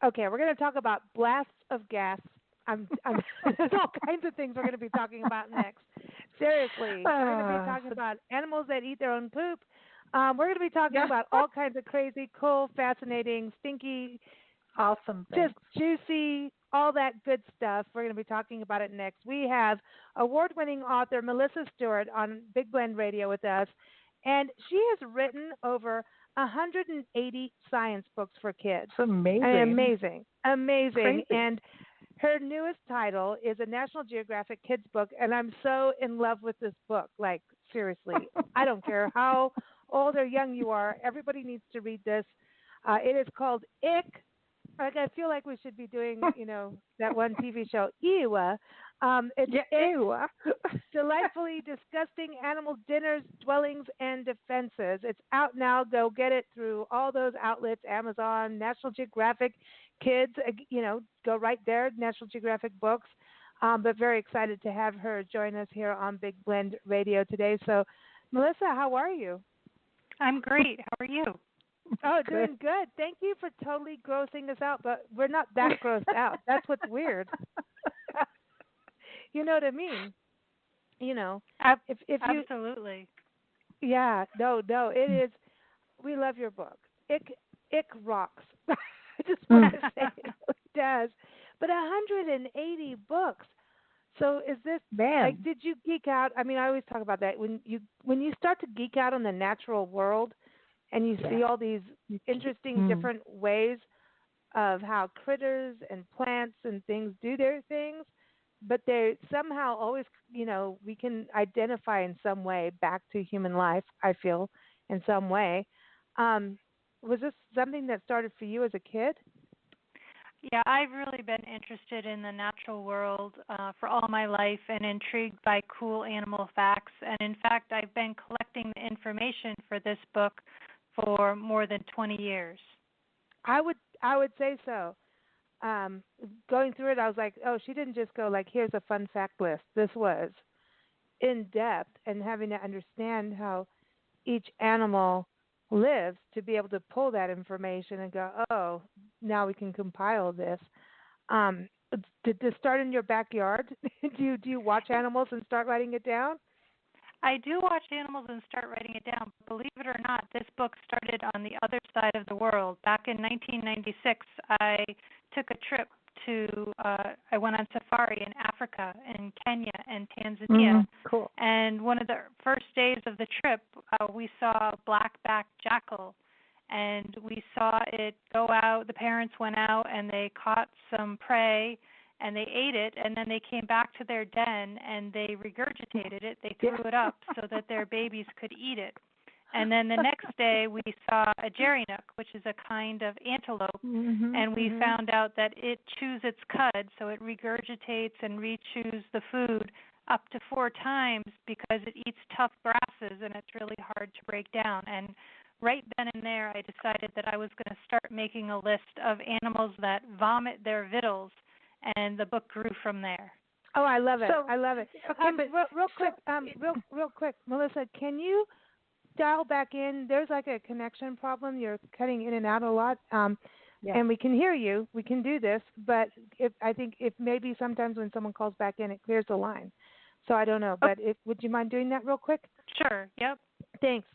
Okay, we're going to talk about blasts of gas. There's all kinds of things we're going to be talking about next. Seriously, we're going to be talking about animals that eat their own poop. We're going to be talking Yeah. about all kinds of crazy, cool, fascinating, stinky, Awesome just things. juicy, all that good stuff. We're going to be talking about it next. We have award-winning author Melissa Stewart on Big Blend Radio with us, and she has written over 180 science books for kids. It's amazing. Amazing, amazing. Crazy. And her newest title is a National Geographic-Kids-Book, and I'm so in love with this book. Like, seriously, I don't care how old or young you are. Everybody needs to read this. It is called Ick. Like, I feel like we should be doing, that one TV show, Ewa. It's Ewa. Delightfully Disgusting Animal Dinners, Dwellings, and Defenses. It's out now. Go get it through all those outlets, Amazon, National Geographic, Kids, go right there, National Geographic Books. But very excited to have her join us here on Big Blend Radio today. So, Melissa, how are you? I'm great. How are you? Oh, doing good. Thank you for totally grossing us out, but we're not that grossed out. That's what's weird. You know what I mean? If you, Absolutely. yeah, no, it is. We love your book. It rocks. I just want to say it does. But 180 books. So is this like? Did you geek out? I mean, I always talk about that when you start to geek out on the natural world, and you see all these interesting different ways of how critters and plants and things do their things, but they somehow always, we can identify in some way back to human life, I feel, in some way. Was this something that started for you as a kid? Yeah, I've really been interested in the natural world for all my life and intrigued by cool animal facts. And in fact, I've been collecting the information for this book for more than 20 years. I would say so. Going through it, I was like, oh, she didn't just go like, here's a fun fact list. This was in depth and having to understand how each animal lives to be able to pull that information and go, oh, now we can compile this. Did this start in your backyard? do you watch animals and start writing it down? I do watch animals and start writing it down. Believe it or not, this book started on the other side of the world. Back in 1996, I took a trip I went on safari in Africa, in Kenya, and Tanzania. Cool. And one of the first days of the trip, we saw a black-backed jackal. And we saw it go out. The parents went out and they caught some prey and they ate it, and then they came back to their den and they regurgitated it. They threw it up so that their babies could eat it. And then the next day we saw a gerynook, which is a kind of antelope, and we found out that it chews its cud, so it regurgitates and rechews the food up to 4 times because it eats tough grasses and it's really hard to break down. And right then and there I decided that I was going to start making a list of animals that vomit their victuals, and the book grew from there. Oh, I love it. So, I love it. Okay, but real quick, Melissa, can you dial back in? There's like a connection problem. You're cutting in and out a lot, and we can hear you. We can do this, but I think if maybe sometimes when someone calls back in, it clears the line. So I don't know, but would you mind doing that real quick? Sure. Yep. Thanks.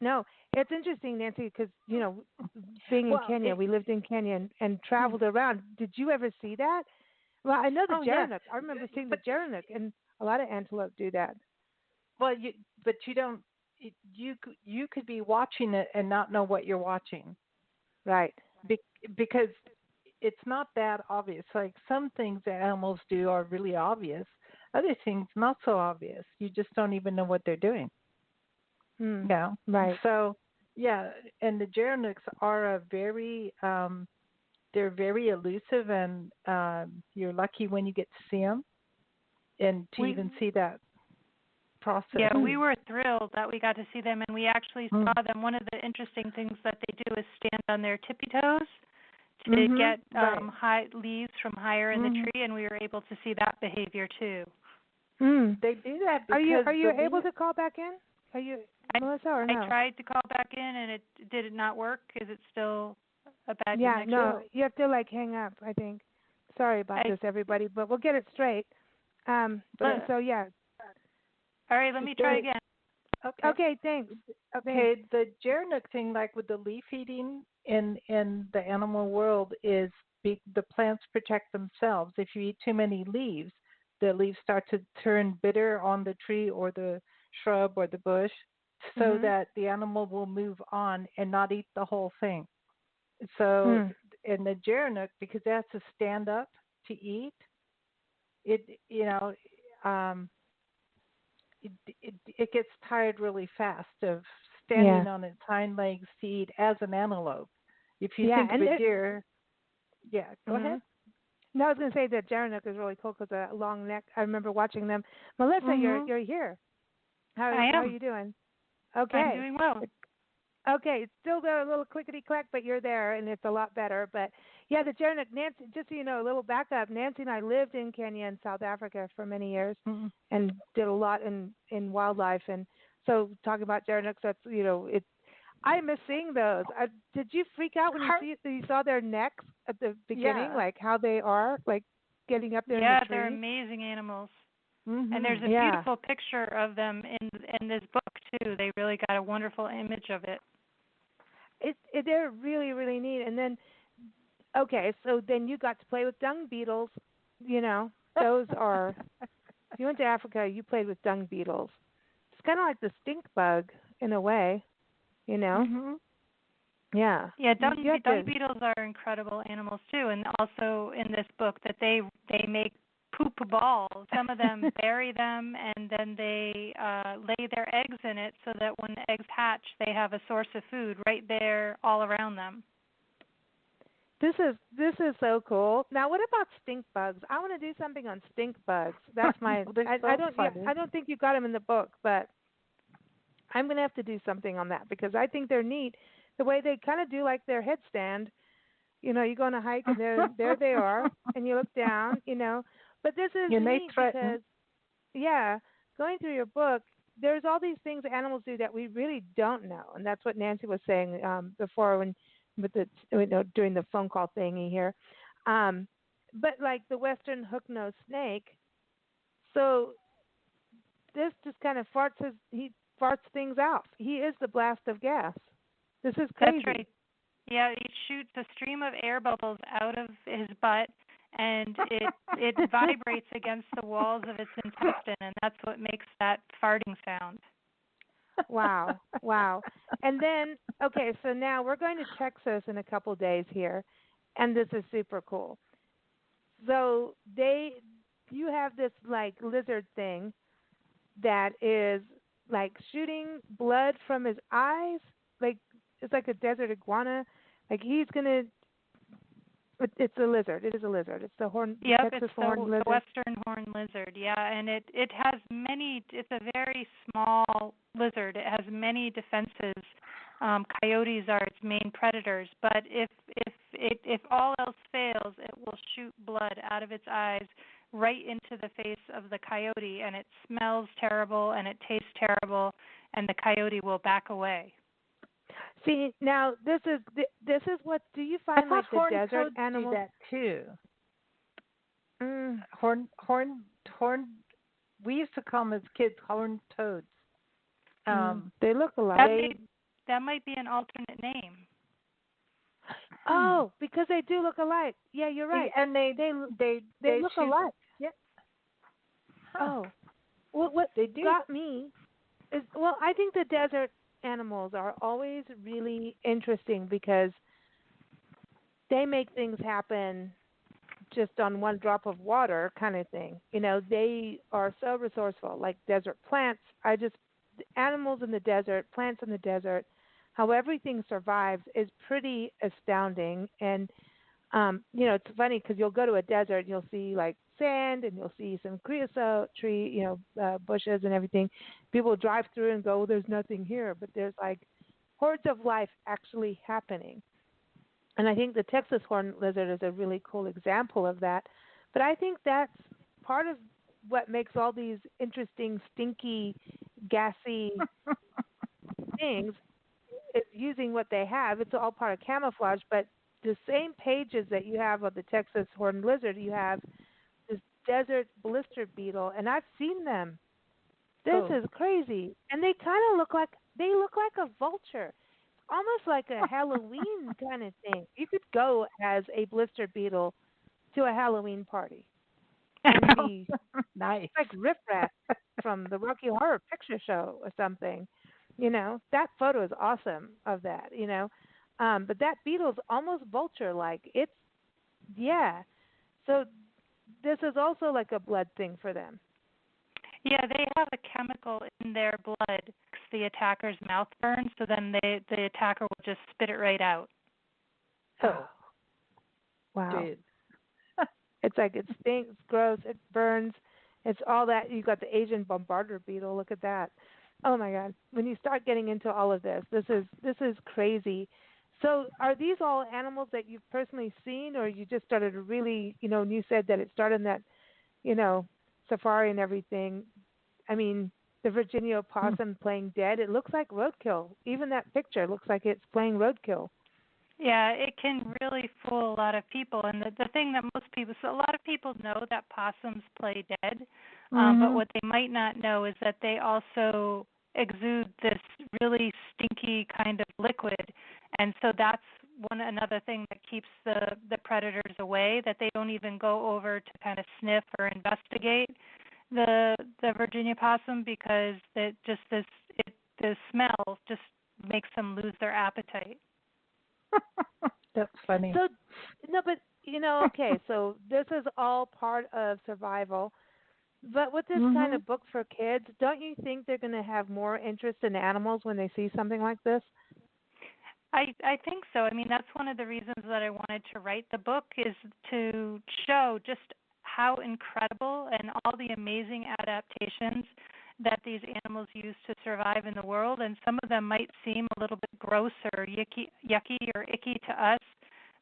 No, it's interesting, Nancy, because being in Kenya, we lived in Kenya and traveled around. Did you ever see that? Well, I know the gerynook. I remember seeing the gerynook, and a lot of antelope do that. Well, but you don't. You could be watching it and not know what you're watching, right? Because it's not that obvious. Like some things that animals do are really obvious. Other things not so obvious. You just don't even know what they're doing. Yeah. Right. So and the gerynooks are they're very elusive, and you're lucky when you get to see them and to even see that process. Yeah, we were thrilled that we got to see them, and we actually saw them. One of the interesting things that they do is stand on their tippy toes to get high leaves from higher in the tree, and we were able to see that behavior too. They do that because are you able to call back in? Are you, Melissa, or no? I tried to call back in, and did it not work? Is it still a bad Yeah, connection. no, you have to like hang up, I think. Sorry about this, everybody, but we'll get it straight. So yeah. All right, let me try again. Okay, thanks. Okay, the gerontic thing, like with the leaf eating in the animal world, is the plants protect themselves. If you eat too many leaves, the leaves start to turn bitter on the tree or the shrub or the bush, so that the animal will move on and not eat the whole thing. So in the gerontic, because it has to stand up to eat, it gets tired really fast of standing on its hind legs to eat as an antelope. If you think of a deer, go ahead. No, I was going to say that gerontic is really cool because a long neck. I remember watching them. Melissa, you're here. How are you doing? Okay. I'm doing well. Okay, it's still there, a little clickety clack, but you're there, and it's a lot better. But yeah, the gerontic, Nancy. Just so you know, a little backup. Nancy and I lived in Kenya and South Africa for many years, and did a lot in wildlife. And so, talking about gerontics, that's it's. I miss seeing those. Did you freak out when you saw their necks at the beginning, like how they are, like getting up there in the tree? Yeah, they're amazing animals. And there's a beautiful picture of them in this book too. They really got a wonderful image of it. They're really, really neat. And then, okay, so then you got to play with dung beetles. Those are. If you went to Africa, you played with dung beetles. It's kind of like the stink bug in a way, Yeah. Yeah, dung beetles are incredible animals too, and also in this book that they make poop balls. Some of them bury them, and then they lay their eggs in it, so that when the eggs hatch, they have a source of food right there, all around them. This is so cool. Now, what about stink bugs? I want to do something on stink bugs. That's my. I don't think you got them in the book, but I'm going to have to do something on that because I think they're neat. The way they kind of do like their headstand. You go on a hike and there they are, and you look down. But this is neat because, going through your book, there's all these things animals do that we really don't know, and that's what Nancy was saying before during the phone call thingy here. But like the western hook-nosed snake, so this just kind of he farts things out. He is the blast of gas. This is crazy. That's right. Yeah, he shoots a stream of air bubbles out of his butt, and it vibrates against the walls of its intestine, and that's what makes that farting sound. Wow. And then, okay, so now we're going to Texas in a couple days here, and this is super cool. So you have this like lizard thing that is like shooting blood from his eyes, like it's like a desert iguana. Like he's gonna. It's a lizard. It is a lizard. It's the Texas horned lizard. The western horned lizard. Yeah, and it has many. It's a very small lizard. It has many defenses. Coyotes are its main predators, but if all else fails, it will shoot blood out of its eyes right into the face of the coyote, and it smells terrible and it tastes terrible, and the coyote will back away. See, now this is what do you find like the desert animals do that too? Horn. We used to call them as kids horned toads. They look alike. That might be an alternate name. Oh, because they do look alike. Yeah, you're right. And they look alike. Yeah. Oh, well, what they do got me is I think the desert animals are always really interesting because they make things happen just on one drop of water kind of thing. They are so resourceful, like desert plants. Animals in the desert, plants in the desert, how everything survives is pretty astounding. And, it's funny because you'll go to a desert and you'll see like sand and you'll see some creosote tree, bushes and everything. People drive through and go, there's nothing here, but there's like hordes of life actually happening. And I think the Texas horned lizard is a really cool example of that. But I think that's part of what makes all these interesting, stinky, gassy things is using what they have. It's all part of camouflage, but the same pages that you have of the Texas horned lizard, you have this desert blister beetle, and I've seen them. This is crazy, and they kind of look like a vulture, almost like a Halloween kind of thing. You could go as a blister beetle to a Halloween party and be nice, like Riff Raff from the Rocky Horror Picture Show or something. You know, that photo is awesome of that. You know, but that beetle's almost vulture-like. It's yeah. So this is also like a blood thing for them. Yeah, they have a chemical in their blood that makes the attacker's mouth burn, so then the attacker will just spit it right out. Oh, wow. Dude. It's like it stinks, gross, it burns. It's all that. You got the Asian bombardier beetle. Look at that. Oh my God! When you start getting into all of this is crazy. So, are these all animals that you've personally seen, or you just started to really, you know, and you said that it started in that, you know, safari and everything. I mean, the Virginia opossum playing dead. It looks like roadkill. Even that picture looks like it's playing roadkill. Yeah, it can really fool a lot of people. And the thing that so a lot of people know that possums play dead, but what they might not know is that they also exude this really stinky kind of liquid. And so that's another thing that keeps the predators away, that they don't even go over to kind of sniff or investigate the Virginia possum, because the smell just makes them lose their appetite. That's funny. So, no, but you know, okay. So this is all part of survival. But with this kind of book for kids, don't you think they're going to have more interest in animals when they see something like this? I think so. I mean, that's one of the reasons that I wanted to write the book, is to show just how incredible and all the amazing adaptations that these animals use to survive in the world. And some of them might seem a little bit gross or yucky or icky to us,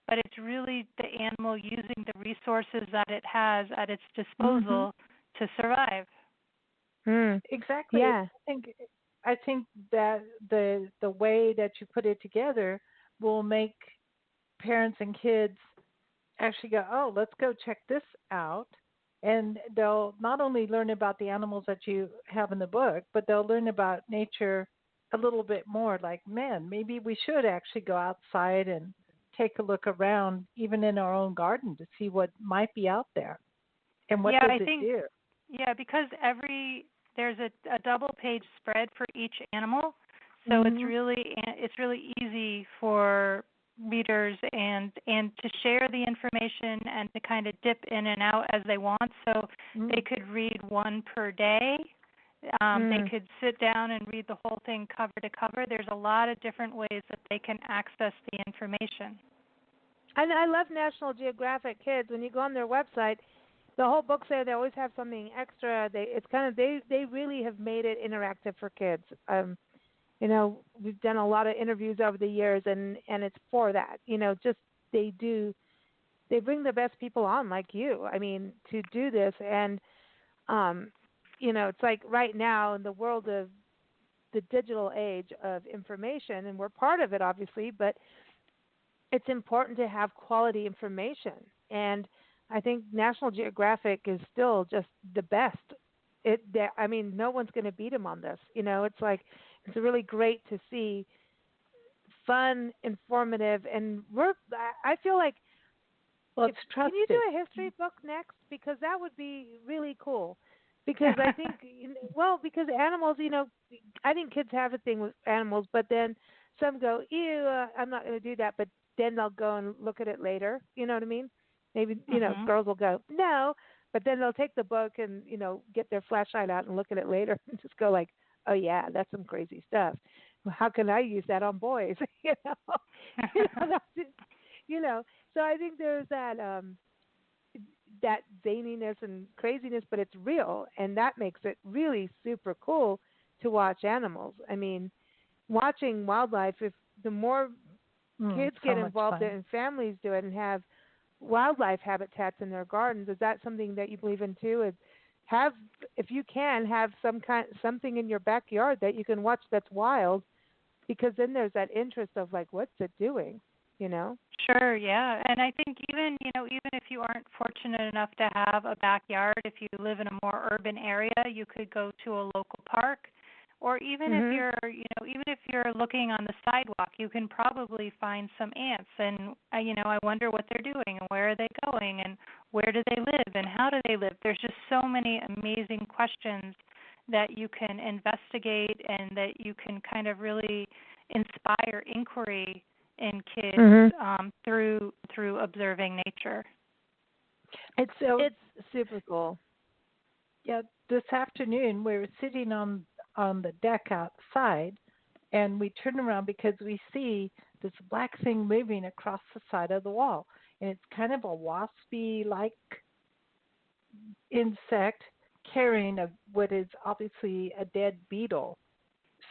but it's really the animal using the resources that it has at its disposal to survive. Exactly. Yeah. I think that the way that you put it together will make parents and kids actually go, oh, let's go check this out. And they'll not only learn about the animals that you have in the book, but they'll learn about nature a little bit more. Like, man, maybe we should actually go outside and take a look around, even in our own garden, to see what might be out there and what does it do. Yeah, because there's a double-page spread for each animal, so it's really easy for readers and to share the information and to kind of dip in and out as they want. So they could read one per day. They could sit down and read the whole thing cover to cover. There's a lot of different ways that they can access the information. And I love National Geographic Kids. When you go on their website, the whole book's there. They always have something extra. They really have made it interactive for kids. You know, we've done a lot of interviews over the years, and it's for that. You know, just they bring the best people on, like you. I mean, to do this, and you know, it's like right now in the world of the digital age of information, and we're part of it, obviously, but it's important to have quality information. And I think National Geographic is still just the best. I mean, no one's going to beat them on this. You know, it's like it's really great to see fun, informative, and I feel like it's trusted. Can you do a history book next? Because that would be really cool. Because I think, because animals, you know, I think kids have a thing with animals, but then some go, ew, I'm not going to do that, but then they'll go and look at it later. You know what I mean? Maybe, you know, girls will go, no, but then they'll take the book and, you know, get their flashlight out and look at it later and just go like, oh, yeah, that's some crazy stuff. Well, how can I use that on boys? You know, so I think there's that that zaniness and craziness, but it's real, and that makes it really super cool to watch animals. I mean, watching wildlife, if the more kids get involved in it and families do it and have wildlife habitats in their gardens, is that something that you believe in too? Is if you can have something in your backyard that you can watch that's wild, because then there's that interest of like, what's it doing, you know? Sure, yeah. And I think even if you aren't fortunate enough to have a backyard, if you live in a more urban area, you could go to a local park. Or even if even if you're looking on the sidewalk, you can probably find some ants. And I wonder what they're doing and where are they going and where do they live and how do they live. There's just so many amazing questions that you can investigate and that you can kind of really inspire inquiry in kids through observing nature. It's super cool. Yeah, this afternoon we were sitting on the deck outside, and we turn around because we see this black thing moving across the side of the wall, and it's kind of a waspy-like insect carrying what is obviously a dead beetle.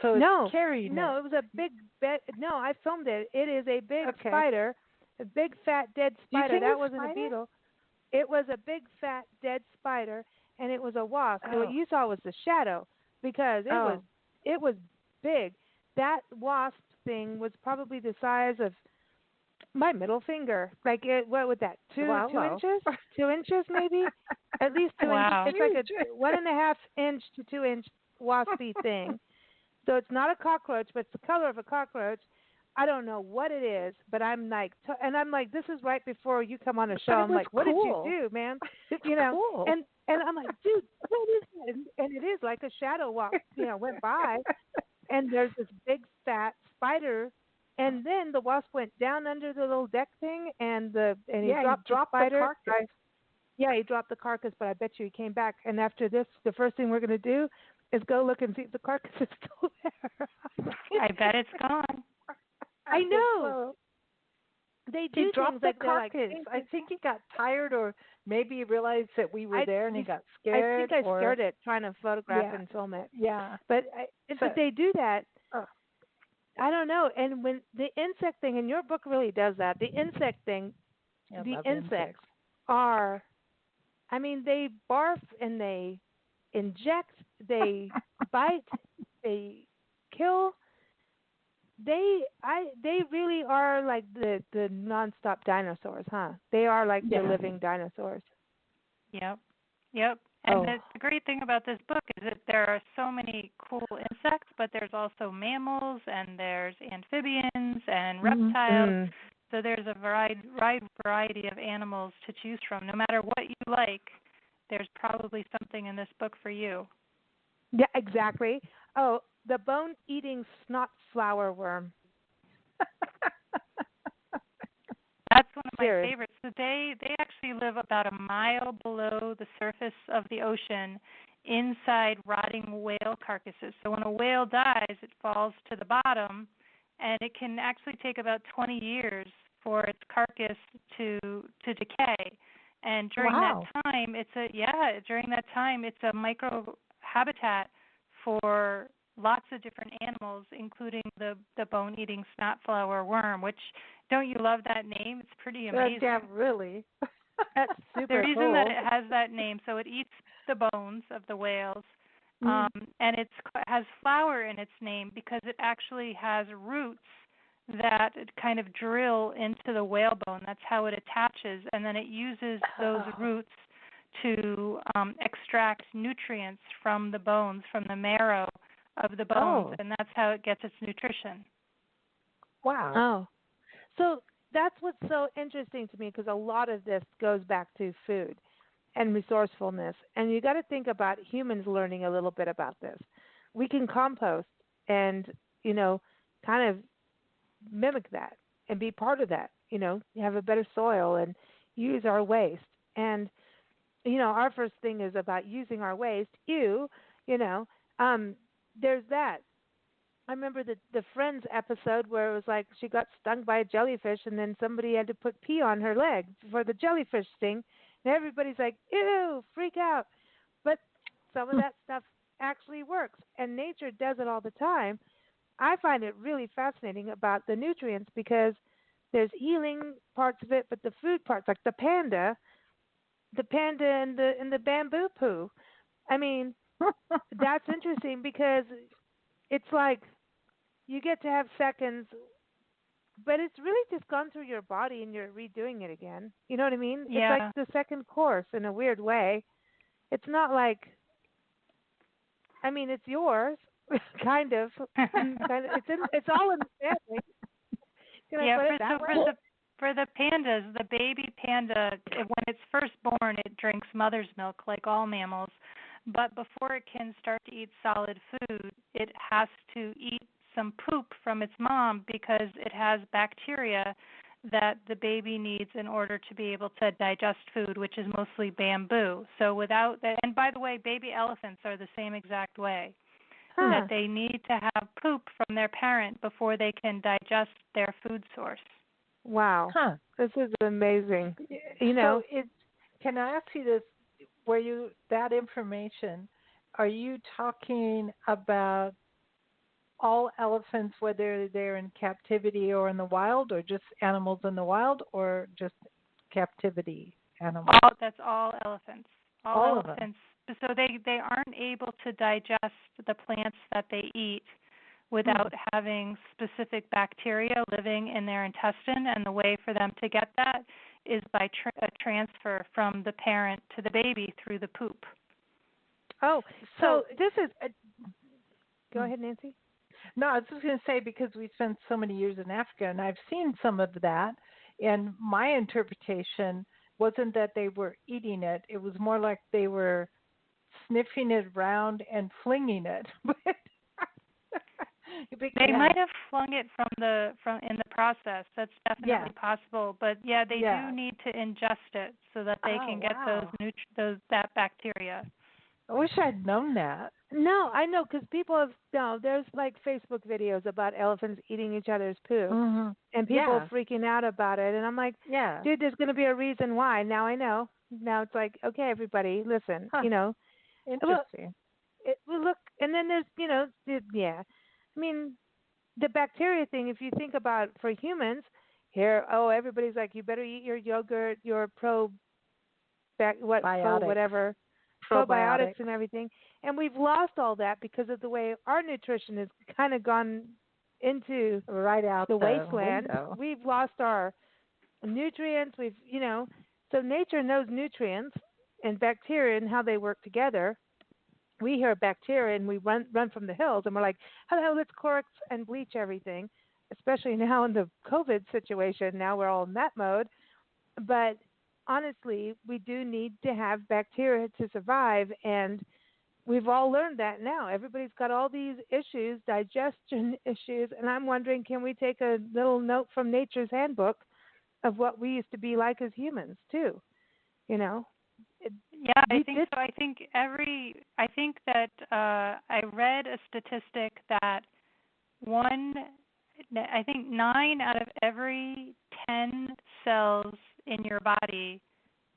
So it's carrying it. No, it was a big no, I filmed it. It is a big spider, a big fat dead spider. That wasn't a beetle. It was a big fat dead spider, and it was a wasp. Oh. What you saw was the shadow because it was big. That wasp thing was probably the size of my middle finger. Like what would that 2 inches? 2 inches maybe? At least 2 inches. It's like a 1.5 inch to 2 inch waspy thing. So it's not a cockroach, but it's the color of a cockroach. I don't know what it is, but I'm like, this is right before you come on a show. I'm like, what did you do, man? Cool. And I'm like, dude, what is that? And it is like a shadow walk, went by, and there's this big fat spider, and then the wasp went down under the little deck thing, and he dropped the spider. The carcass. He dropped the carcass, but I bet you he came back. And after this, the first thing we're going to do is go look and see if the carcass is still there. I bet it's gone. I know. They do dropped the carcass. Like, I think he got tired, or maybe he realized that we were there and he got scared. I think I scared it trying to photograph and film it. Yeah. But they do that. I don't know. And when the insect thing, and your book really does that, the insect thing, the insects are, I mean, they barf and they inject, they bite, they kill. They really are like the nonstop dinosaurs, huh? They are like the living dinosaurs. Yep. And the great thing about this book is that there are so many cool insects, but there's also mammals and there's amphibians and reptiles. Mm-hmm. So there's a wide variety of animals to choose from. No matter what you like, there's probably something in this book for you. Yeah, exactly. Oh, the bone-eating snot flower worm. That's one of my favorites. So they actually live about a mile below the surface of the ocean inside rotting whale carcasses. So when a whale dies, it falls to the bottom, and it can actually take about 20 years for its carcass to decay. And during that time, it's a micro habitat for lots of different animals, including the bone-eating snotflower worm, which, don't you love that name? It's pretty amazing. Yeah, really. That's super The reason cool. that it has that name, so it eats the bones of the whales, and it has flower in its name because it actually has roots that kind of drill into the whalebone. That's how it attaches, and then it uses those roots to extract nutrients from the bones, from the marrow of the bones, and that's how it gets its nutrition. Wow. Oh. So that's what's so interesting to me, because a lot of this goes back to food and resourcefulness. And you got to think about humans learning a little bit about this. We can compost and, kind of mimic that and be part of that, have a better soil and use our waste. And, our first thing is about using our waste. There's that. I remember the Friends episode where it was like she got stung by a jellyfish, and then somebody had to put pee on her leg for the jellyfish sting, and everybody's like, ew, freak out. But some of that stuff actually works, and nature does it all the time. I find it really fascinating about the nutrients, because there's healing parts of it, but the food parts, like the panda and the bamboo poo. I mean, that's interesting, because it's like you get to have seconds but it's really just gone through your body and you're redoing it again. You know what I mean? It's Yeah. like the second course in a weird way. It's not like, I mean, it's yours, kind of. It's all in the family. Can I Yeah, put it for that so way? for the pandas, the baby panda, when it's first born, it drinks mother's milk like all mammals. But before it can start to eat solid food, it has to eat some poop from its mom because it has bacteria that the baby needs in order to be able to digest food, which is mostly bamboo. So without that, and by the way, baby elephants are the same exact way, that Huh. they need to have poop from their parent before they can digest their food source. Wow. Huh. This is amazing. You So know, can I ask you this? Were you that information? Are you talking about all elephants, whether they're in captivity or in the wild, or just animals in the wild, or just captivity animals? That's all elephants. All of them. Elephants. So they aren't able to digest the plants that they eat without having specific bacteria living in their intestine, and the way for them to get that is by a transfer from the parent to the baby through the poop. oh, So, so this is, go ahead, Nancy. no, I was just going to say, because we spent so many years in Africa, and I've seen some of that, and my interpretation wasn't that they were eating it. It was more like they were sniffing it around and flinging it. They might have flung it from in the process. That's definitely possible. But yeah, they do need to ingest it so that they can get that bacteria. I wish I'd known that. No, I know because people have there's like Facebook videos about elephants eating each other's poo, and people freaking out about it. And I'm like, dude, there's going to be a reason why. Now I know. Now it's like, okay, everybody, listen. You know, interesting. Well, look, and then there's I mean, the bacteria thing. If you think about for humans, here, everybody's like, you better eat your yogurt, your whatever. Probiotics and everything, and we've lost all that because of the way our nutrition has kind of gone into right out the wasteland. window. We've lost our nutrients. So nature knows nutrients and bacteria and how they work together. We hear bacteria and we run from the hills and we're like, hello, let's Clorox and bleach everything. Especially now in the COVID situation, now we're all in that mode. But honestly, we do need to have bacteria to survive, and we've all learned that now. Everybody's got all these issues, digestion issues, and I'm wondering, can we take a little note from Nature's Handbook of what we used to be like as humans, too? You know? I think so. I think that I read a statistic that 9 out of every 10 cells in your body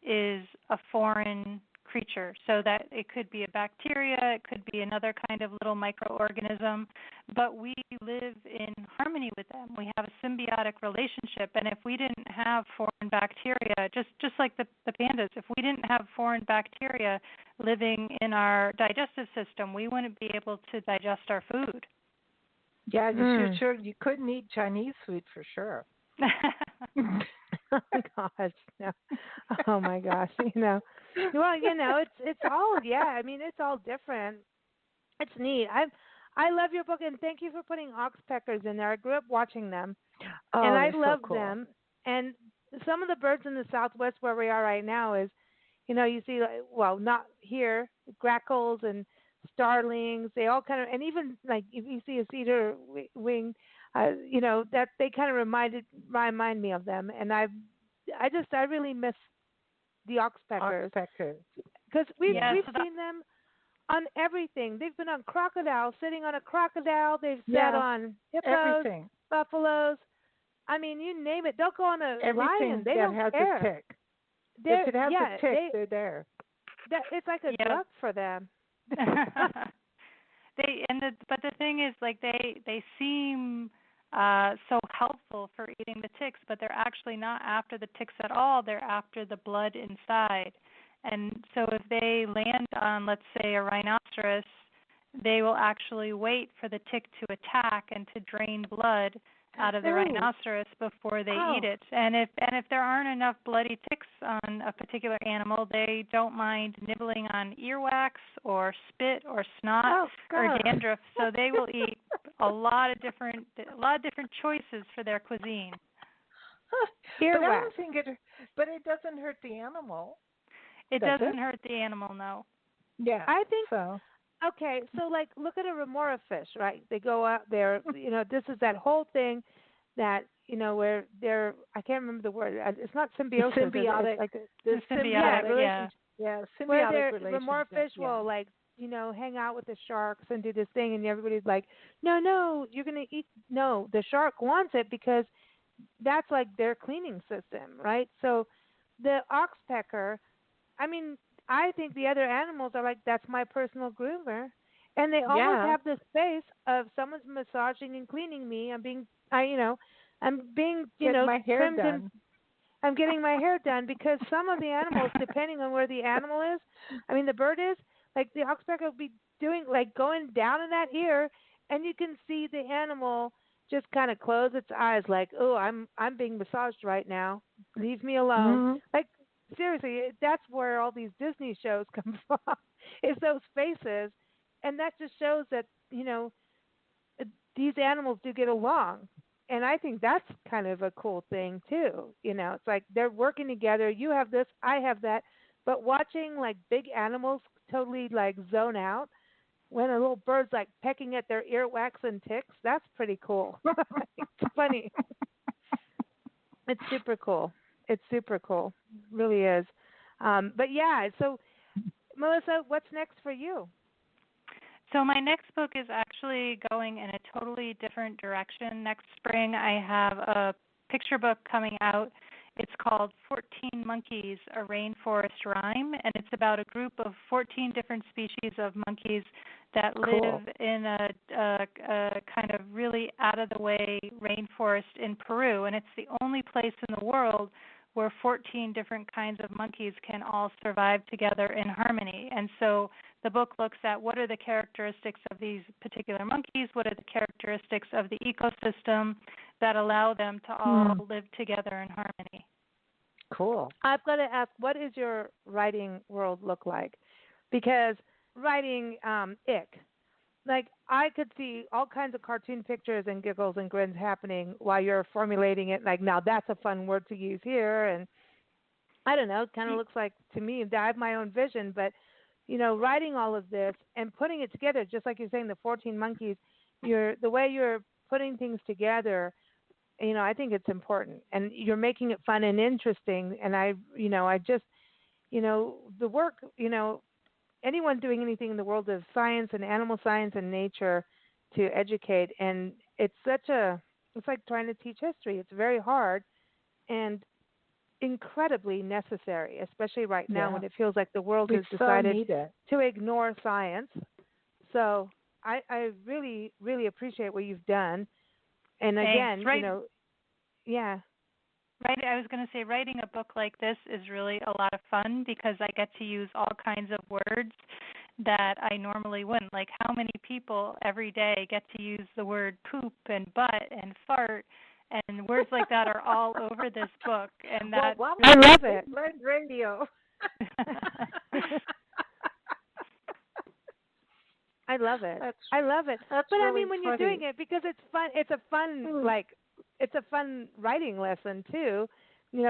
is a foreign creature. So that it could be a bacteria, it could be another kind of little microorganism, but we live in harmony with them. We have a symbiotic relationship, and if we didn't have foreign bacteria, just like the pandas, if we didn't have foreign bacteria living in our digestive system, we wouldn't be able to digest our food. Yeah, sure. You couldn't eat Chinese food for sure. Oh my gosh, no. Oh my gosh, Well, it's all I mean, it's all different. It's neat. I love your book, and thank you for putting oxpeckers in there. I grew up watching them, and I love them. And some of the birds in the Southwest where we are right now is, you see, not here, grackles and starlings. They all kind of, and even like if you see a cedar wing. That they kind of remind me of them, and I really miss the oxpeckers because we've seen them on everything. They've been on crocodiles, sitting on a crocodile. They've sat on hippos, buffaloes. I mean, you name it. They'll go on a lion. They don't care. A tick. If it has a tick, they're there. It's like a drug for them. But the thing is, like they seem so helpful for eating the ticks, but they're actually not after the ticks at all. They're after the blood inside. And so if they land on, let's say, a rhinoceros, they will actually wait for the tick to attack and to drain blood out of the rhinoceros before they eat it. And if there aren't enough bloody ticks on a particular animal, they don't mind nibbling on earwax or spit or snot or dandruff. So they will eat a lot of different choices for their cuisine. Earwax. But it doesn't hurt the animal. It doesn't hurt the animal, no. Yeah, I think so. Okay, so like look at a remora fish, right? They go out there, this is that whole thing that, where they're, I can't remember the word. It's not symbiosis. Symbiotic. It's like the symbiotic relationship. Yeah, symbiotic where relationship. remora fish will like, hang out with the sharks and do this thing, and everybody's like, no, you're going to eat. No, the shark wants it because that's like their cleaning system, right? So the oxpecker, I think the other animals are like, that's my personal groomer. And they always have this space of someone's massaging and cleaning me. I'm being my hair done. I'm getting my hair done because some of the animals, depending on where the animal is, the bird is, like the oxpecker will be doing, like going down in that ear, and you can see the animal just kind of close its eyes like, oh, I'm being massaged right now. Leave me alone. Mm-hmm. Like, seriously, that's where all these Disney shows come from, is those faces. And that just shows that, these animals do get along. And I think that's kind of a cool thing, too. It's like they're working together. You have this, I have that. But watching, like, big animals totally, like, zone out when a little bird's, like, pecking at their earwax and ticks, that's pretty cool. It's funny. It's super cool. It's super cool. It really is. But yeah, so Melissa, what's next for you? So my next book is actually going in a totally different direction. Next spring I have a picture book coming out. It's called 14 Monkeys, a Rainforest Rhyme, and it's about a group of 14 different species of monkeys that live in a kind of really out-of-the-way rainforest in Peru, and it's the only place in the world where 14 different kinds of monkeys can all survive together in harmony. And so the book looks at what are the characteristics of these particular monkeys, what are the characteristics of the ecosystem that allow them to all live together in harmony. Cool. I've got to ask, what does your writing world look like? Because writing ick, like I could see all kinds of cartoon pictures and giggles and grins happening while you're formulating it. Like, now that's a fun word to use here. And I don't know, it kind of looks like to me, I have my own vision, but, writing all of this and putting it together, just like you're saying, the 14 monkeys, the way you're putting things together, I think it's important, and you're making it fun and interesting. And I just, the work, anyone doing anything in the world of science and animal science and nature to educate, and it's like trying to teach history. It's very hard and incredibly necessary, especially right now when it feels like the world has decided to ignore science. So I really, really appreciate what you've done. And again, yeah. Right, I was going to say writing a book like this is really a lot of fun because I get to use all kinds of words that I normally wouldn't. Like, how many people every day get to use the word poop and butt and fart, and words like that are all over this book. And that I love it. Learned radio. I love it. I love it. But really when funny. you're doing it, because it's fun, it's a fun writing lesson too,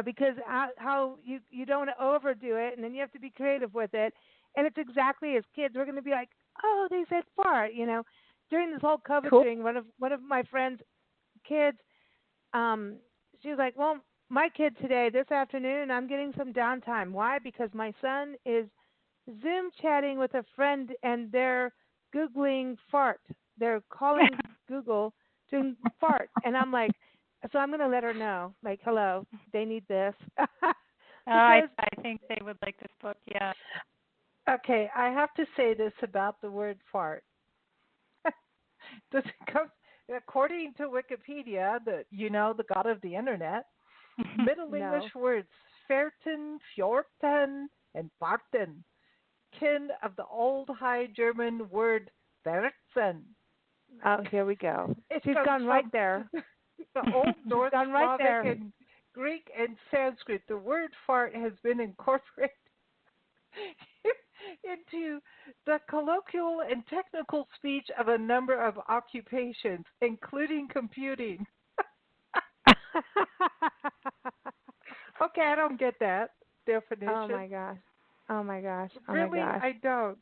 because how you don't overdo it, and then you have to be creative with it. And it's exactly as kids, we're going to be like, oh, they said fart, During this whole COVID thing, one of my friends' kids, she was like, well, my kid today, this afternoon, I'm getting some downtime. Why? Because my son is Zoom chatting with a friend, and they're Googling fart. They're calling Google to fart. And I'm like, so I'm going to let her know, like, hello, they need this. I think they would like this book, yeah. Okay, I have to say this about the word fart. Does it come, according to Wikipedia, the god of the internet, Middle English words ferten, fjorten, and farten, kin of the Old High German word verzen. Oh, here we go. She's gone right there. the Old Norse, Gone right Slavic, there. and Greek and Sanskrit, the word fart has been incorporated into the colloquial and technical speech of a number of occupations, including computing. Okay, I don't get that definition. Oh my gosh. Oh my gosh. Oh Really, my gosh. I don't.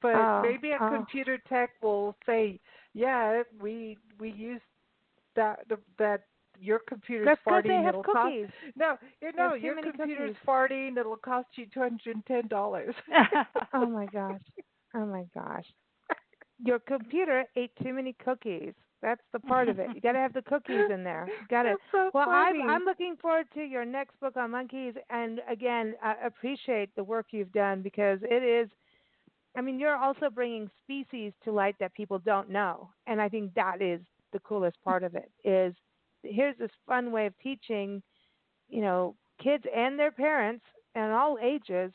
But maybe a computer tech will say, yeah, we use that your computer's That's 'cause farting. they have It'll cookies. cost your many computer's cookies. farting. It'll cost you $210. Oh my gosh. Oh my gosh. Your computer ate too many cookies. That's the part of it. You got to have the cookies in there. Got it. That's so Well, funny. I'm looking forward to your next book on monkeys, and again, I appreciate the work you've done because it is. I mean, you're also bringing species to light that people don't know, and I think that is the coolest part of it. Is here's this fun way of teaching, kids and their parents and all ages.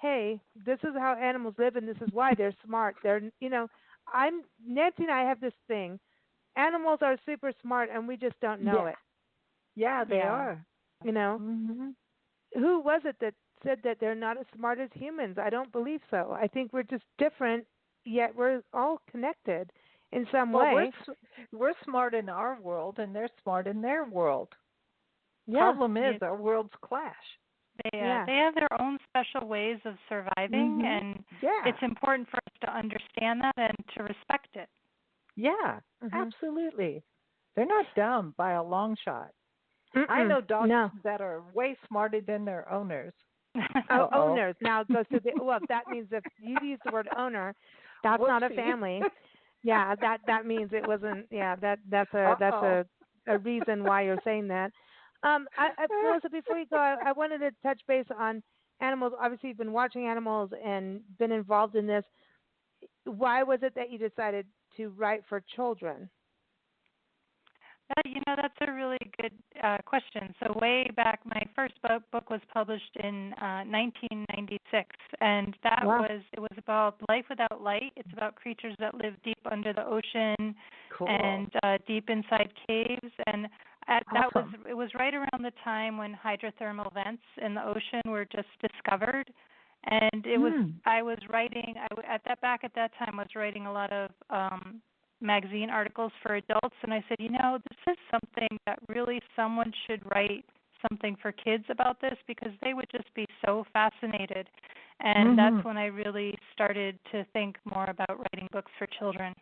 Hey, this is how animals live, and this is why they're smart. Nancy and I have this thing. Animals are super smart, and we just don't know it. Yeah, they are. Mm-hmm. Who was it that said that they're not as smart as humans? I don't believe so. I think we're just different, yet we're all connected in some way. We're smart in our world, and they're smart in their world. Yeah. Problem is, our worlds clash. They have their own special ways of surviving, and it's important for us to understand that and to respect it. Yeah, absolutely. They're not dumb by a long shot. I know dogs that are way smarter than their owners. Owners. Now it goes to that means if you use the word owner, that's not a family. Yeah, that means it wasn't. Yeah, that's a reason why you're saying that. Melissa, before you go, I wanted to touch base on animals. Obviously, you've been watching animals and been involved in this. Why was it that you decided to write for children? That's a really good question. So way back, my first book was published in 1996, and it was about life without light. It's about creatures that live deep under the ocean and deep inside caves. And it was right around the time when hydrothermal vents in the ocean were just discovered. And it was I was writing at that time I was writing a lot of magazine articles for adults, and I said, this is something that really someone should write something for kids about this because they would just be so fascinated. And that's when I really started to think more about writing books for children.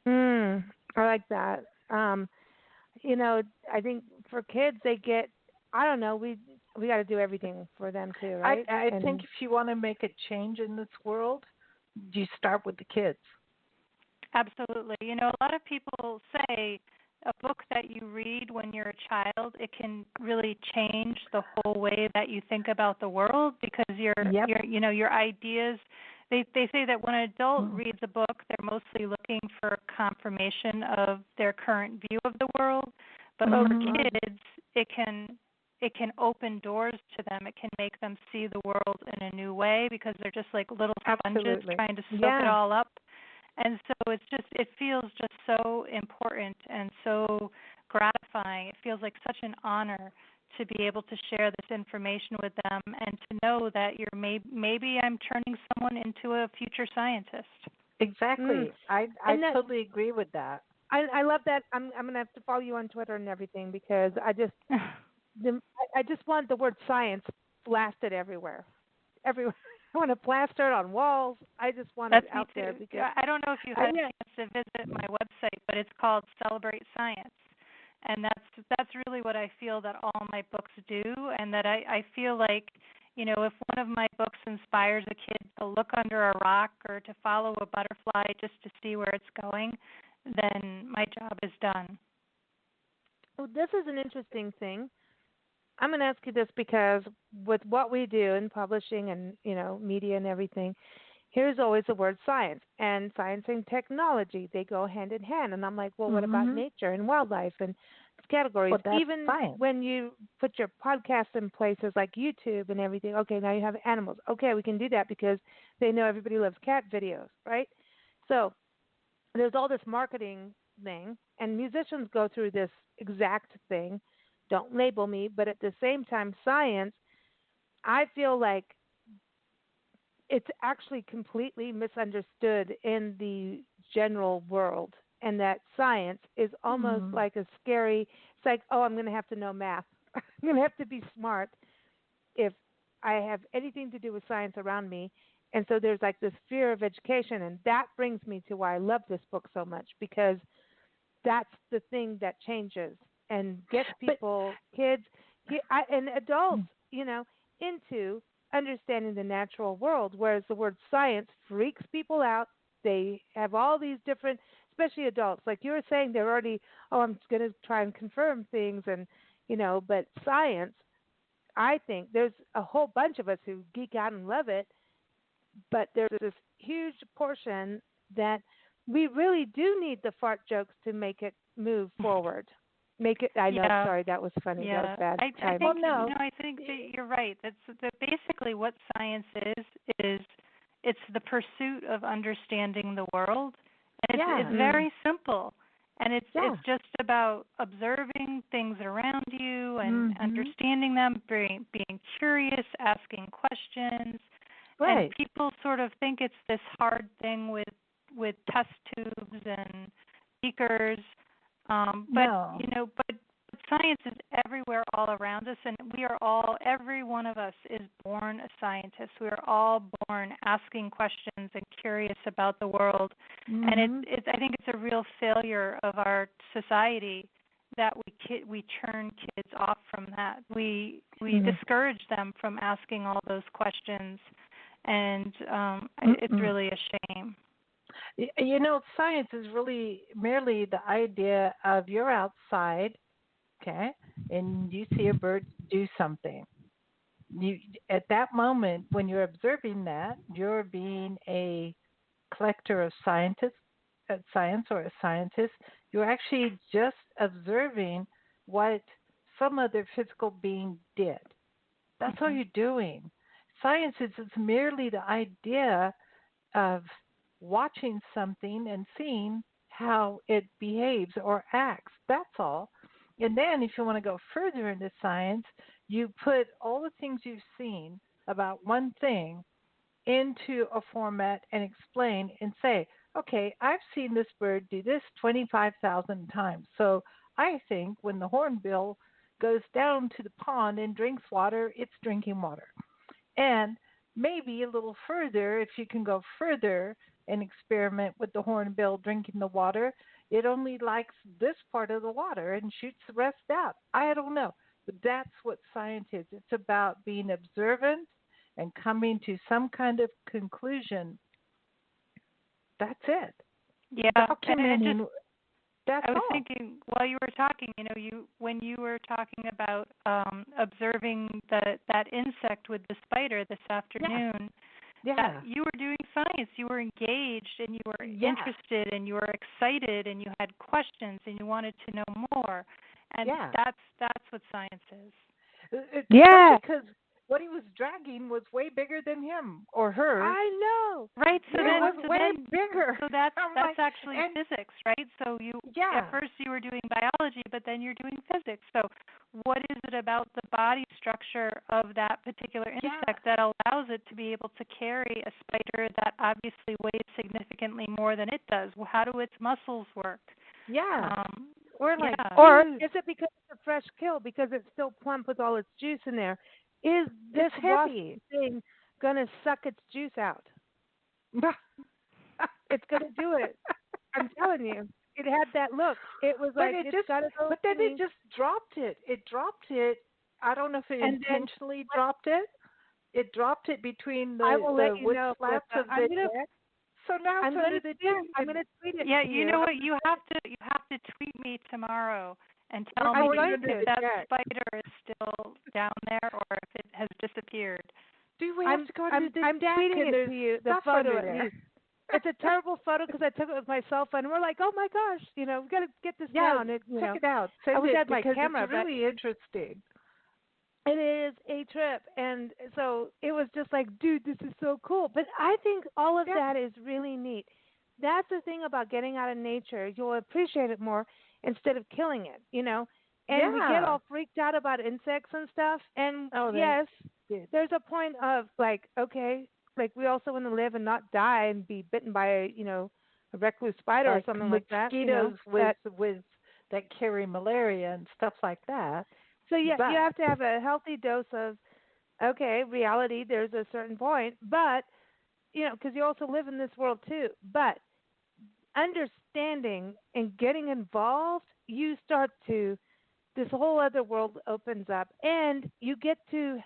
I like that. I think for kids they get, I don't know, we got to do everything for them too, right? I think if you want to make a change in this world, you start with the kids. Absolutely. A lot of people say a book that you read when you're a child, it can really change the whole way that you think about the world because your ideas. They say that when an adult reads a book, they're mostly looking for confirmation of their current view of the world. But for kids, it can open doors to them. It can make them see the world in a new way because they're just like little sponges trying to soak it all up. And so it feels just so important and so gratifying. It feels like such an honor to be able to share this information with them and to know that maybe I'm turning someone into a future scientist. Exactly. I totally agree with that. I love that. I'm going to have to follow you on Twitter and everything because I just want the word science blasted everywhere. I want to plaster it on walls. I just want it out there. Because I don't know if you had a chance to visit my website, but it's called Celebrate Science. And that's really what I feel that all my books do, and that I feel like, if one of my books inspires a kid to look under a rock or to follow a butterfly just to see where it's going, then my job is done. Well, this is an interesting thing. I'm going to ask you this because with what we do in publishing and, media and everything, here's always the word science. And science and technology, they go hand in hand. And I'm like, well, what about nature and wildlife and categories? Well, even science. when you put your podcasts in places like YouTube and everything, okay, now you have animals. Okay, we can do that because they know everybody loves cat videos, right? So there's all this marketing thing and musicians go through this exact thing. Don't label me, but at the same time, science, I feel like it's actually completely misunderstood in the general world, and that science is almost like a scary, it's like, oh, I'm going to have to know math. I'm going to have to be smart if I have anything to do with science around me. And so there's like this fear of education, and that brings me to why I love this book so much, because that's the thing that changes and gets people, kids, and adults, into understanding the natural world, whereas the word science freaks people out. They have all these different, especially adults, like you were saying, they're already, oh, I'm going to try and confirm things, and, but science, I think there's a whole bunch of us who geek out and love it, but there's this huge portion that we really do need the fart jokes to make it move forward. Make it. I know. Yeah. Sorry, that was funny. Yeah. That was bad. I think I think that you're right. That's basically what science is it's the pursuit of understanding the world, and it's very simple. And it's just about observing things around you and understanding them, being curious, asking questions. Right. And people sort of think it's this hard thing with test tubes and beakers. But science is everywhere all around us, and every one of us is born a scientist. We are all born asking questions and curious about the world. And I think it's a real failure of our society that we turn kids off from that. We discourage them from asking all those questions, and it's really a shame. Science is really merely the idea of you're outside, okay, and you see a bird do something. At that moment, when you're observing that, you're being a collector of science or a scientist. You're actually just observing what some other physical being did. That's all you're doing. Science is merely the idea of watching something and seeing how it behaves or acts. That's all. And then if you want to go further into science, you put all the things you've seen about one thing into a format and explain and say, okay, I've seen this bird do this 25,000 times. So I think when the hornbill goes down to the pond and drinks water, it's drinking water. And maybe a little further, if you can go further and experiment with the hornbill drinking the water, it only likes this part of the water and shoots the rest out. I don't know. But that's what science is. It's about being observant and coming to some kind of conclusion. That's it. Yeah. Documenting. I was thinking while you were talking, when you were talking about observing that insect with the spider this afternoon, you were doing science. You were engaged and you were interested and you were excited and you had questions and you wanted to know more. And that's what science is. Because what he was dragging was way bigger than him or her. I know. Right. So it was way bigger. So that's actually physics, right? So at first you were doing biology, but then you're doing physics. So what is it about the body structure of that particular insect that allows it to be able to carry a spider that obviously weighs significantly more than it does? How do its muscles work? Or is it because it's a fresh kill, because it's still plump with all its juice in there? Is this heavy thing going to suck its juice out? It's going to do it. I'm telling you. It had that look. It was like it's got to go. But then it just dropped it. It dropped it. I don't know if it intentionally dropped it. It dropped it between the wood slats of the neck. So now I'm going to tweet it. Yeah, to you know what? You have to tweet me tomorrow and tell me if that spider is still down there or if it has disappeared. Do we have to go to the I'm deck tweeting it to you, the photo at there. least. It's a terrible photo because I took it with my cell phone. And we're like, oh my gosh, we've got to get this down. Check it out. I wish I had my camera. It's really interesting. It is a trip. And so it was just like, dude, this is so cool. But I think all of that is really neat. That's the thing about getting out of nature. You'll appreciate it more instead of killing it, And we get Yeah. all freaked out about insects and stuff. And Oh, yes, they, there's a point of like, okay, like we also want to live and not die and be bitten by a recluse spider or like something like that, mosquitoes that with that carry malaria and stuff like that. so yeah, you But have to have a healthy dose of okay, reality, there's a certain point, but because you also live in this world too. But understanding and getting involved, you start to this whole other world opens up, and you get to.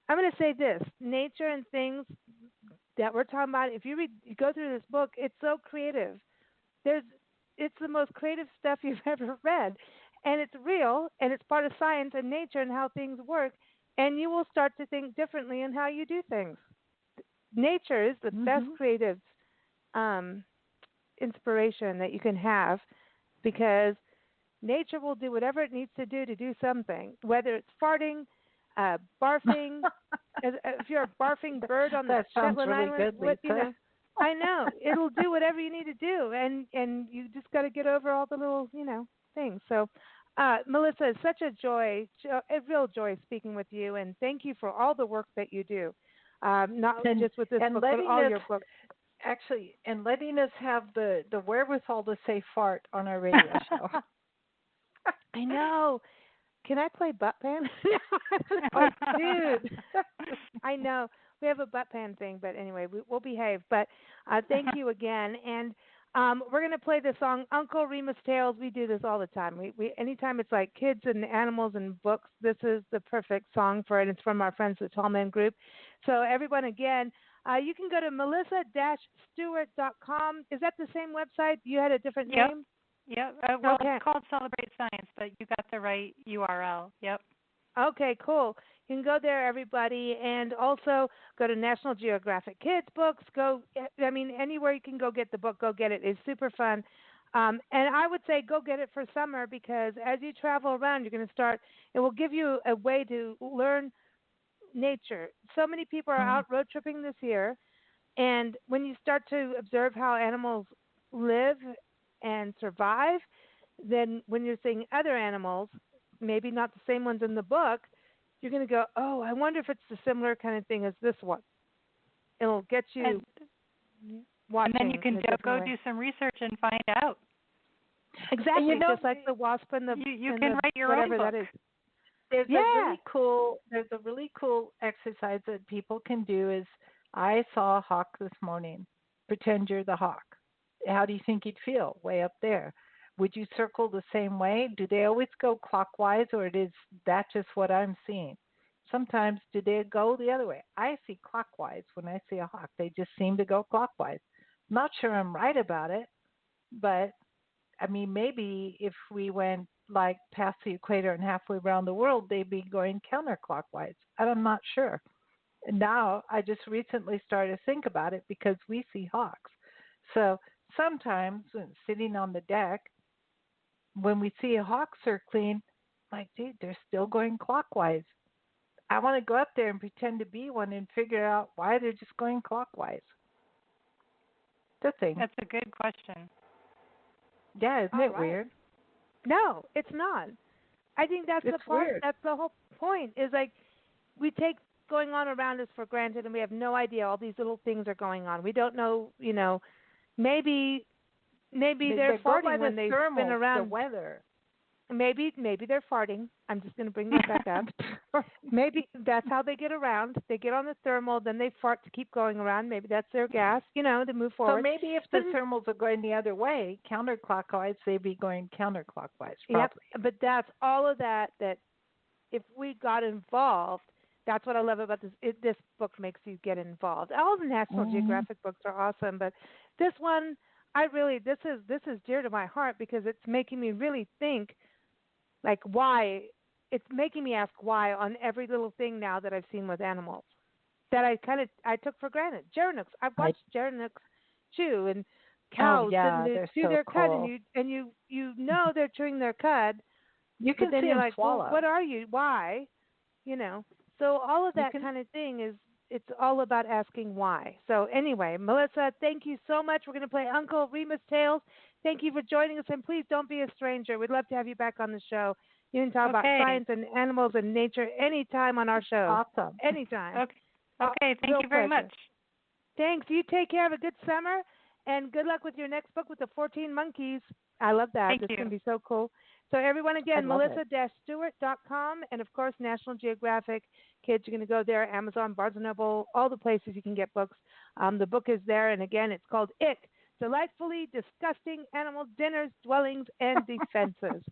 I'm going to say this: nature and things that we're talking about. If you go through this book, it's so creative. There's, it's the most creative stuff you've ever read, and it's real, and it's part of science and nature and how things work, and you will start to think differently in how you do things. Nature is the best mhm. creative um, inspiration that you can have because nature will do whatever it needs to do something, whether it's farting, barfing. If you're a barfing bird on the That sounds Shetland really Islands, good, Lisa. I know it'll do whatever you need to do, and you just got to get over all the little things. So, Melissa, it's such a joy, a real joy speaking with you, and thank you for all the work that you do, not and just with this and book, but letting all us your books. actually and letting us have the wherewithal to say fart on our radio show. I know. Can I play butt pan? Like, dude, I know we have a butt pan thing, but anyway, we'll behave. But thank you again, and we're gonna play the song "Uncle Remus Tales." We do this all the time. We anytime it's like kids and animals and books, this is the perfect song for it. It's from our friends at Tall Men Group. So everyone, again, you can go to melissa-stewart.com. Is that the same website? You had a different Yep. name. Yep. Well, Okay. it's called Celebrate Science, but you got the right URL. Yep. Okay, cool. You can go there, everybody, and also go to National-Geographic-Kids-Books. Anywhere you can go get the book, go get it. It's super fun. And I would say go get it for summer because as you travel around, you're going to start, it will give you a way to learn nature. So many people are Mm. out road tripping this year, and when you start to observe how animals live and survive, then when you're seeing other animals, maybe not the same ones in the book, you're going to go, oh, I wonder if it's a similar kind of thing as this one. It'll get you And then watching you can in a different go way. do some research and find out. Exactly, And just like the wasp and the You and can the write your own whatever book. that is. There's Yeah. a really cool exercise that people can do is I saw a hawk this morning. Pretend you're the hawk. How do you think you'd feel way up there? Would you circle the same way? Do they always go clockwise or is that just what I'm seeing? Sometimes do they go the other way? I see clockwise when I see a hawk. They just seem to go clockwise. Not sure I'm right about it, but I mean, maybe if we went like past the equator and halfway around the world, they'd be going counterclockwise. I'm not sure. And now I just recently started to think about it because we see hawks. So sometimes when sitting on the deck, when we see a hawk circling, like, dude, they're still going clockwise. I want to go up there and pretend to be one and figure out why they're just going clockwise. The thing. That's a good question. Yeah, isn't All it right. weird? No, it's not. I think that's the It's part. weird. That's the whole point. Is like we take going on around us for granted, and we have no idea all these little things are going on. We don't know. Maybe they're They go by farting the when they spin thermals, the around. weather. Maybe they're farting. I'm just going to bring that back up. Maybe that's how they get around. They get on the thermal, then they fart to keep going around. Maybe that's their gas, to move So forward. maybe if But the thermals are going the other way, counterclockwise, they'd be going counterclockwise, yep, probably. but that's all of that. That if we got involved, that's what I love about this. This book makes you get involved. All the National Mm-hmm. Geographic books are awesome, but this one, this is dear to my heart because it's making me really think, like why. It's making me ask why on every little thing now that I've seen with animals that I took for granted. Geronix, I've I, watched Geronix chew and oh cows and yeah, they they're chew so their cud cool. and you they're chewing their cud, You but can then see you're them like, well, swallow. what are you? Why? So all of You that can. kind of thing it's all about asking why. So anyway, Melissa, thank you so much. We're going to play Uncle Remus Tales. Thank you for joining us, and please don't be a stranger. We'd love to have you back on the show. You can talk about science and animals and nature anytime on our show. Awesome. Anytime. Okay. Thank you very much. Thanks. You take care. Have a good summer, and good luck with your next book with the 14 monkeys. I love that. Thank you. It's going to be so cool. So everyone, again, Melissa-Stewart.com, and, of course, National Geographic Kids. You're going to go there, Amazon, Barnes & Noble, all the places you can get books. The book is there, and, again, it's called Ick, Delightfully Disgusting Animal Dinners, Dwellings, and Defenses.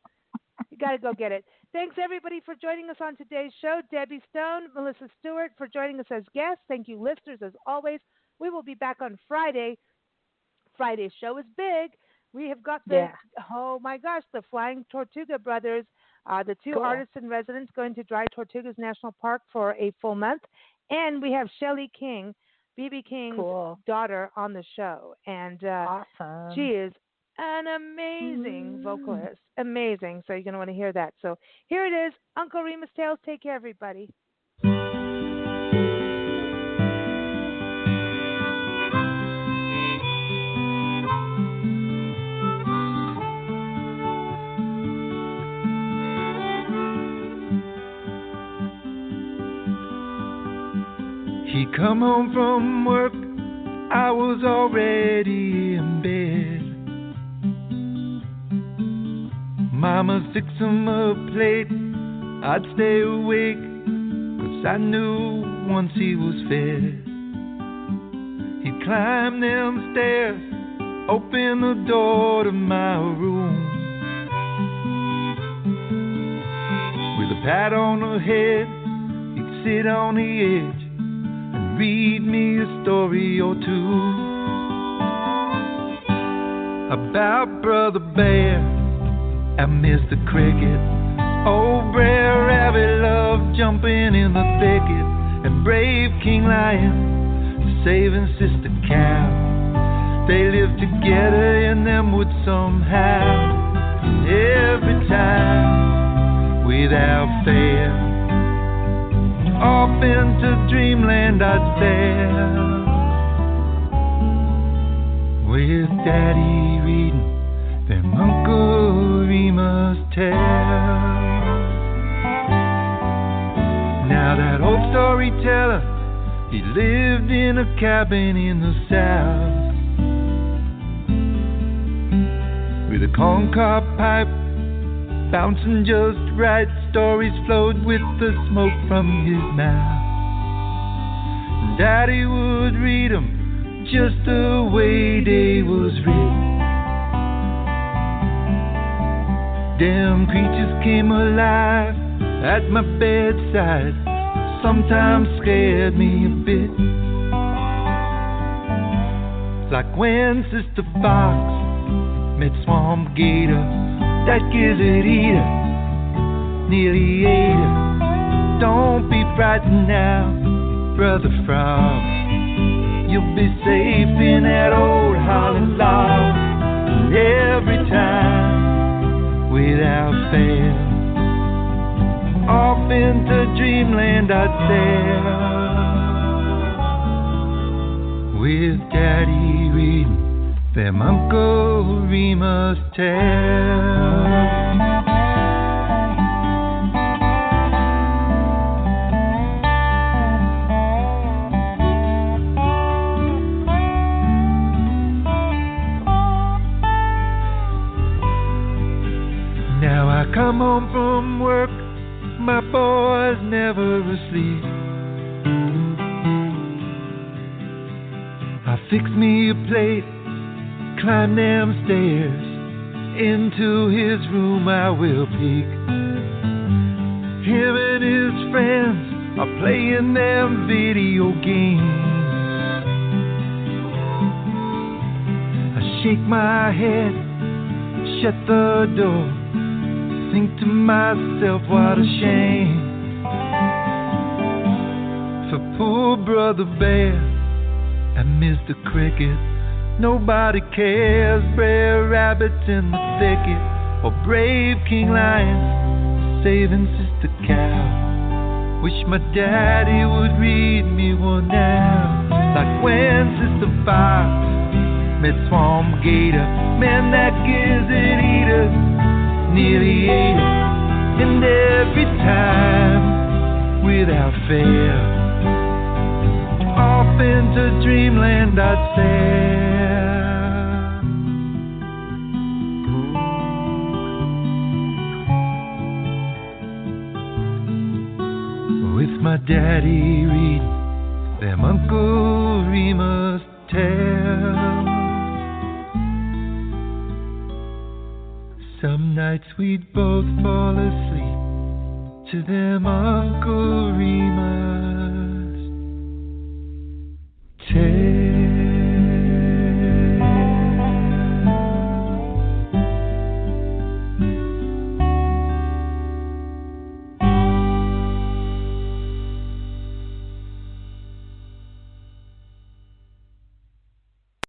You got to go get it. Thanks, everybody, for joining us on today's show. Debbie Stone, Melissa Stewart, for joining us as guests. Thank you, listeners, as always. We will be back on Friday. Friday's show is big. We have got oh my gosh, the Flying Tortuga Brothers, the two artists in residence going to Dry Tortugas National Park for a full month. And we have Shelley King, B.B. King's daughter, on the show. And awesome. She is an amazing vocalist. Amazing. So you're going to want to hear that. So here it is, Uncle Remus Tales. Take care, everybody. He come home from work, I was already in bed. Mama fixed him a plate, I'd stay awake, 'cause I knew once he was fed, he'd climb them stairs, open the door to my room. With a pat on the head, he'd sit on the edge, read me a story or two about Brother Bear and Mr. Cricket. Old Brer Rabbit loved jumping in the thicket, and brave King Lion saving Sister Cow. They lived together in them woods somehow, every time without fail. Off into dreamland I'd sail, with Daddy reading them Uncle Remus tales. Now that old storyteller, he lived in a cabin in the South, with a corncob pipe bouncing just right. Stories flowed with the smoke from his mouth. Daddy would read 'em just the way they was written. Them creatures came alive at my bedside, sometimes scared me a bit. Like when Sister Fox met Swamp Gator, that gizzard eater nearly ate her. Don't be frightened now, Brother Frog, you'll be safe in that old hollow log. And every time, without fail, off into dreamland I'd sail, with Daddy reading them Uncle Remus tales. Come home from work, my boy's never asleep. I fix me a plate, climb them stairs, into his room I will peek. Him and his friends are playing them video games. I shake my head, shut the door, think to myself, what a shame for poor Brother Bear and Mr. Cricket. Nobody cares, Brer Rabbit's in the thicket, or brave King Lion saving Sister Cow. Wish my daddy would read me one now, like when Sister Fox met swamp gator, man that gizzard eater, nearly ate it, and every time, without fail, off into dreamland I'd sail. With my daddy reading them Uncle Remus tales. Some nights we'd both fall asleep to them Uncle Remus